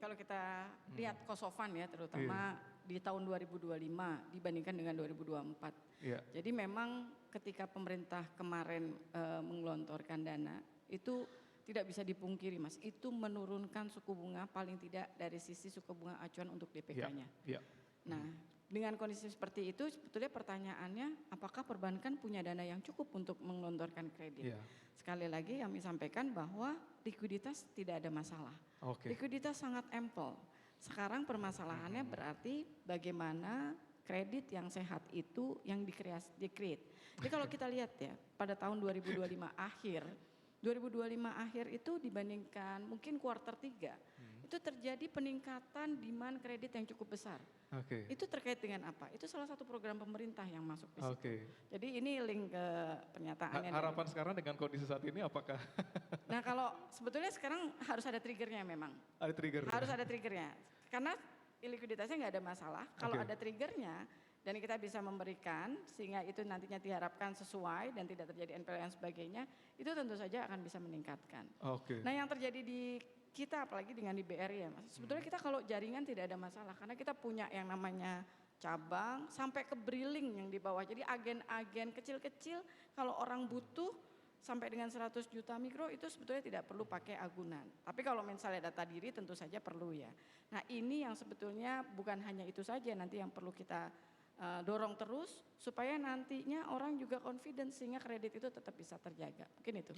kalau kita lihat cost of fund ya, terutama di tahun 2025 dibandingkan dengan 2024. Jadi memang ketika pemerintah kemarin menggelontorkan dana, itu tidak bisa dipungkiri Mas, itu menurunkan suku bunga paling tidak dari sisi suku bunga acuan untuk DPK-nya. Nah, dengan kondisi seperti itu sebetulnya pertanyaannya apakah perbankan punya dana yang cukup untuk menggelontorkan kredit. Sekali lagi kami sampaikan bahwa likuiditas tidak ada masalah. Likuiditas sangat ample. Sekarang permasalahannya berarti bagaimana kredit yang sehat itu yang di-create. Jadi kalau kita lihat ya pada tahun 2025 akhir itu dibandingkan mungkin kuartal 3 itu terjadi peningkatan demand kredit yang cukup besar. Itu terkait dengan apa? Itu salah satu program pemerintah yang masuk di situ. Jadi ini link ke pernyataannya. Harapan sekarang dengan kondisi saat ini apakah? Nah kalau sebetulnya sekarang harus ada triggernya memang. Ada trigger. Harus ada triggernya. Karena likuiditasnya nggak ada masalah. Kalau ada triggernya dan kita bisa memberikan sehingga itu nantinya diharapkan sesuai dan tidak terjadi NPL dan sebagainya, itu tentu saja akan bisa meningkatkan. Nah yang terjadi di kita apalagi dengan di BRI ya Mas, sebetulnya kita kalau jaringan tidak ada masalah karena kita punya yang namanya cabang sampai ke briling yang di bawah. Jadi agen-agen kecil-kecil kalau orang butuh sampai dengan 100 juta mikro itu sebetulnya tidak perlu pakai agunan. Tapi kalau misalnya data diri tentu saja perlu ya. Nah ini yang sebetulnya bukan hanya itu saja nanti yang perlu kita dorong terus supaya nantinya orang juga confident sehingga kredit itu tetap bisa terjaga. Mungkin itu.